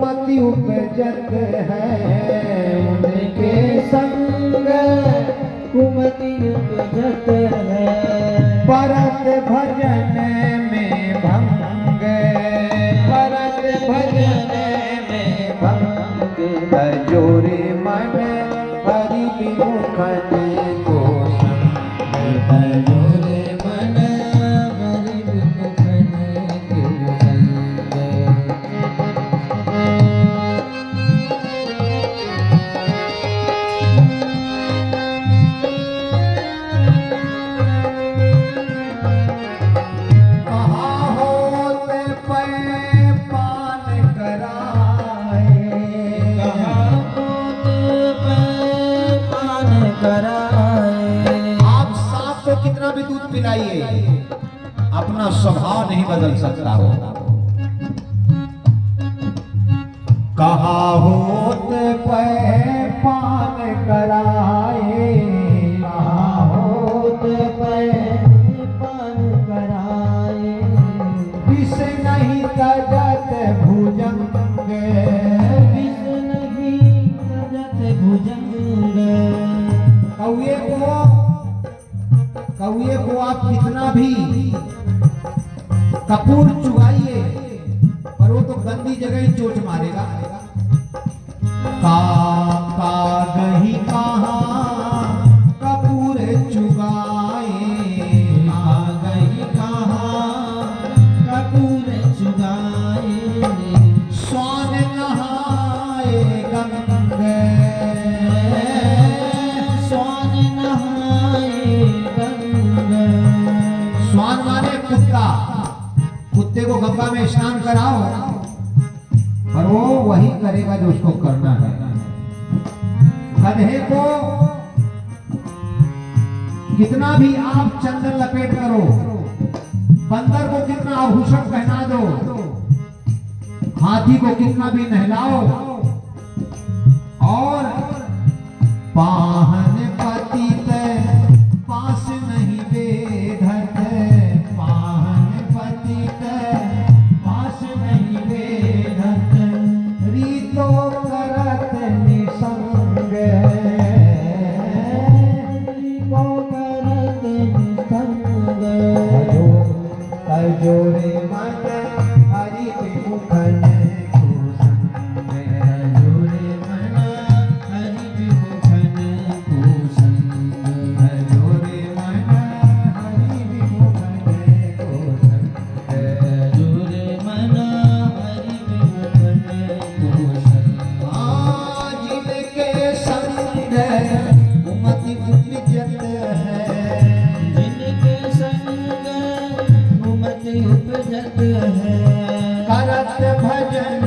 कुमति उपजत है, उनके संग कुमति उपजत है। परत भजन में भंग, परत भजन में भंग, तजोरे मन हरि विमुखन को संग, तजोरे मन हरि विमुखन को संग। आप सांप को कितना भी दूध पिलाइए, अपना स्वभाव नहीं बदल सकता हो। कहा होत पे पान कराए, कहा होत पे पान कराए, विष नहीं तजत भुजंग, विष नहीं तजत भुजंग। कौए को आप कितना भी कपूर चुगाइए, पर वो तो गंदी जगह ही चोट मारेगा। का गही कहाँ कपूर चुगाए, का गही कहाँ कपूर चुगाए, स्वान नहाए गंगे, स्वान नहाए गंगे। स्वान माने कुत्ता, कुत्ते को गंगा में स्नान कराओ, पर वो वही करेगा जो उसको करना है। गधे को कितना भी आप चंदन लपेट करो, बंदर को कितना आभूषण पहना दो, हाथी को कितना भी नहलाओ, और पाहन पतित पास नहीं बेधत, पाहन पतित पास नहीं बेधत, रीतो करत निसंग, रीतो करत निसंग। तजोरे मन हरि विमुखन को संग, तजोरे मन हरि विमुखन को संग, तजोरे मन हरि विमुखन को संग, तजोरे मन हरि विमुखन को संग। जिनके संग कुमति उपजत है, जिनके संग कुमति उपजत है। करत भजन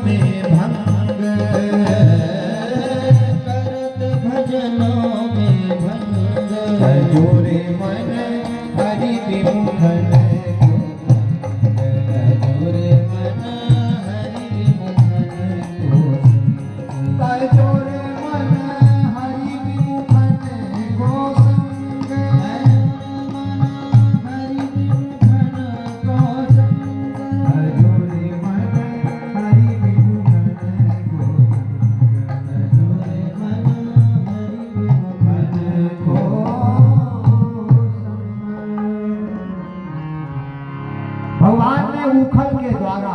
में भंग, करत भजन में भंग, तजोरे मन हरि विमुखन को संग, तजोरे मन हरि विमुखन को संग, तजोरे मन हरि विमुखन को संग, हरि विमुखन को संग, तजोरे मन हरि विमुखन को संग, तजोरे मन हरि विमुखन को संग। भगवान ने उखल के द्वारा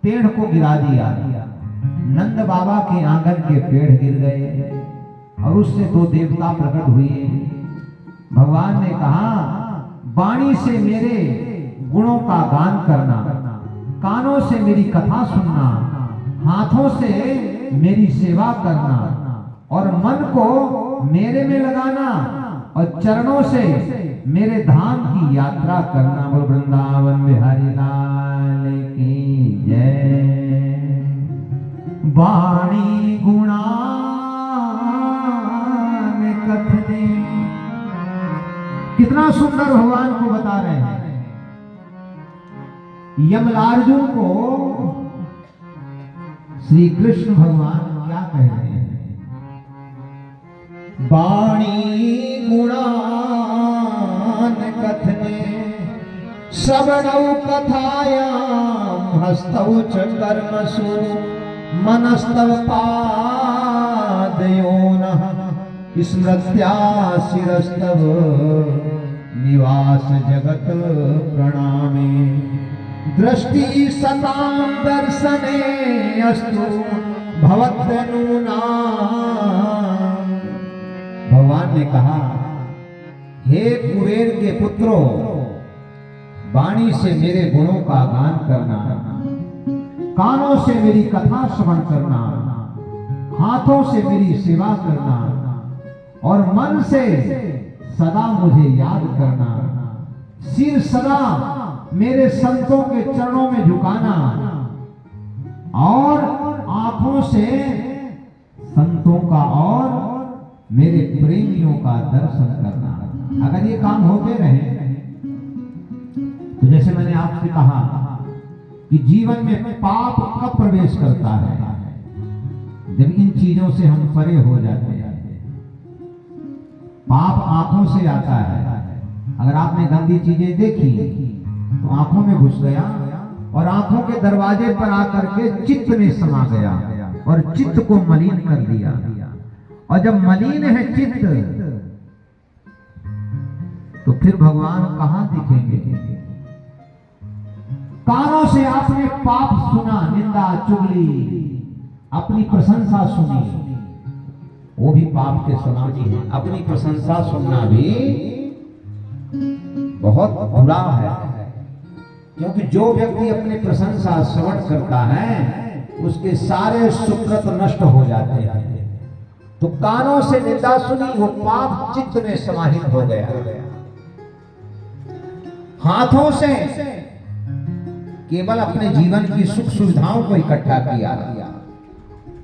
पेड़ को गिरा दिया। नंद बाबा के आंगन के पेड़ गिर गए और उससे दो देवता प्रकट हुए। भगवान ने कहा, वाणी से मेरे गुणों का गान करना, कानों से मेरी कथा सुनना, हाथों से मेरी सेवा करना, और मन को मेरे में लगाना, और चरणों से मेरे धाम की यात्रा करना। बोल वृंदावन बिहारी लाल की जय। वाणी गुणान कथने, कितना सुंदर भगवान को बता रहे हैं। यमलार्जुन को श्री कृष्ण भगवान क्या कह रहे हैं? वाणी गुणान कथने श्रवणौ कथायां हस्तौ च कर्मसु मनस्तव पादयोनः स्मृत्या शिरस्तव निवास जगत प्रणामे दृष्टि सतां दर्शने अस्तु भवत्यनूना। भगवान ने कहा, हे कुबेर के पुत्रों, वाणी से मेरे गुणों का गान करना, कानों से मेरी कथा श्रवण करना, हाथों से मेरी सेवा करना और मन से सदा मुझे याद करना, सिर सदा मेरे संतों के चरणों में झुकाना और आंखों से संतों का और मेरे प्रेमियों का दर्शन करना। अगर ये काम होते रहे तो जैसे मैंने आपसे कहा कि जीवन में पाप कब प्रवेश करता है, जब इन चीजों से हम परे हो जाते हैं। पाप आंखों से आता है। अगर आपने गंदी चीजें देखी तो आंखों में घुस गया और आंखों के दरवाजे पर आकर के चित्त में समा गया और चित्त को मलिन कर दिया। और जब मलिन है चित्त तो फिर भगवान कहां दिखेंगे? कानों से आपने पाप सुना, निंदा चुगली, अपनी प्रशंसा सुनी, वो भी पाप के समान ही है। अपनी प्रशंसा सुनना भी बहुत बुरा है, क्योंकि जो व्यक्ति अपनी प्रशंसा श्रवण करता है उसके सारे सुकृत नष्ट हो जाते हैं। तो कानों से निंदा सुनी, वो पाप चित्त में समाहित हो गया। हाथों से केवल अपने जीवन की सुख सुविधाओं को इकट्ठा किया,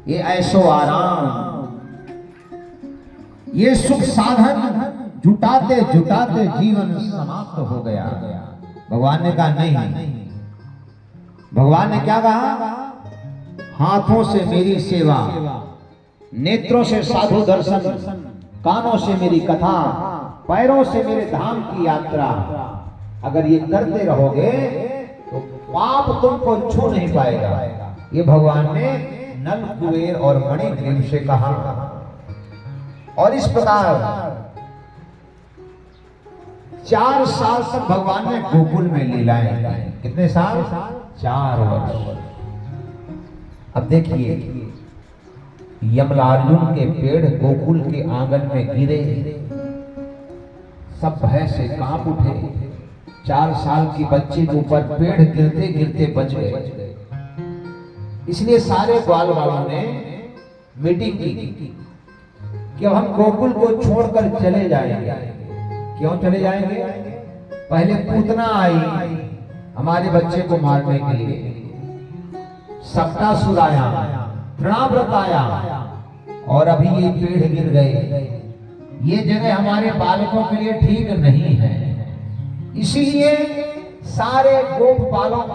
ये ऐसो आराम, ये सुख साधन जुटाते जुटाते जीवन समाप्त हो गया। भगवान ने कहा नहीं। भगवान ने क्या कहा? हाथों से मेरी सेवा, नेत्रों से साधु दर्शन, कानों से मेरी कथा, पैरों से मेरे धाम की यात्रा। अगर ये करते रहोगे तो पाप तुमको छू नहीं पाएगा। ये भगवान ने नल, कुबेर और मणिग्रीव से कहा। और इस प्रकार 4 साल तक भगवान ने गोकुल में लीलाएं की। कितने साल? 4 वर्ष। अब देखिए, यमलार्जुन के पेड़ गोकुल के आंगन में गिरे, सब भय से कांप उठे। 4 साल की बच्चे के ऊपर पेड़ गिरते गिरते बच गए। इसलिए सारे ग्वाल वालों ने मीटिंग की कि अब हम गोकुल को छोड़कर चले जाएंगे। क्यों चले जाएंगे? पहले पूतना आई हमारे बच्चे को मारने के लिए, सप्तासुर आया, तृणाव्रत आया, और अभी ये पेड़ गिर गए। ये जगह हमारे बालकों के लिए ठीक नहीं है। इसीलिए सारे गोपपालों,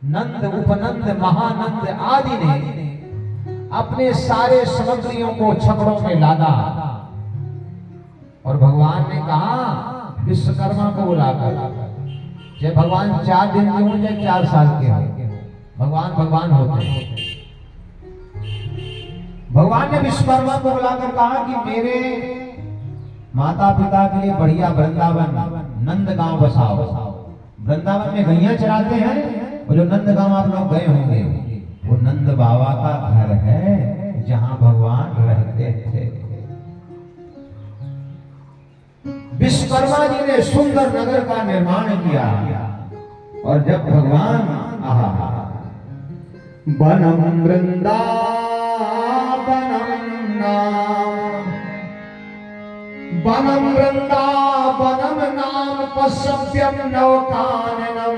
नंद, उपनंद, महानंद आदि ने अपने सारे सामग्रियों को छकड़ों में लादा और भगवान ने कहा विश्वकर्मा को बुलाकर, चाहे भगवान 4 दिन के हों चाहे 4 साल के हों, भगवान भगवान होते हैं। भगवान ने विश्वकर्मा को बुलाकर कहा कि मेरे माता पिता के लिए बढ़िया वृंदावन नंद गांव बसाओ। वृंदावन में गैया चराते हैं, और जो नंद गांव आप लोग गए होंगे वो नंद बाबा का घर है जहां भगवान रहते थे। विश्वकर्मा जी ने सुंदर नगर का निर्माण किया। और जब भगवान वनम वृंदावनम नाम, वनम वृंदावनम नाम पश्यप्यम नवकाननम,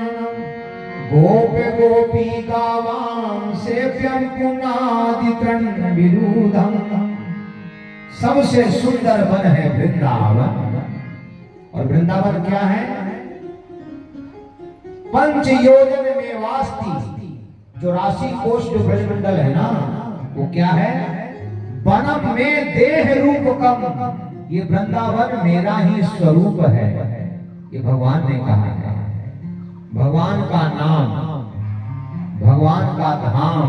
गोप गोपी गावां सेव्यम पुनादित्रं विरूधम। सबसे सुंदर वन है वृंदावन। और वृंदावन क्या है? पंच योजन में वास्ती, 84 कोष जो ब्रजमंडल है ना, वो क्या है? वनम में देह रूप कम, ये वृंदावन मेरा ही स्वरूप है। ये भगवान ने कहा है। भगवान का नाम, भगवान का धाम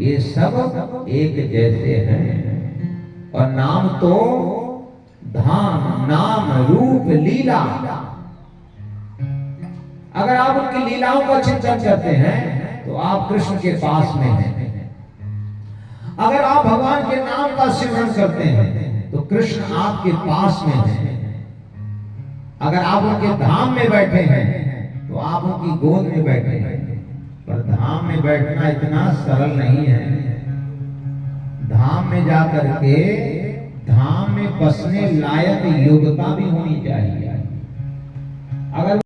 ये सब एक जैसे हैं। और नाम तो धाम, नाम रूप लीला। अगर आप उनकी लीलाओं का चिंतन करते हैं तो आप कृष्ण के पास में हैं। अगर आप भगवान के नाम का सिमरन करते हैं तो कृष्ण आपके पास में हैं। अगर आप उनके धाम में बैठे हैं तो आप उनकी गोद में बैठे हैं। पर धाम में बैठना इतना सरल नहीं है। धाम में जाकर के धाम में बसने लायक योग्यता भी होनी चाहिए। अगर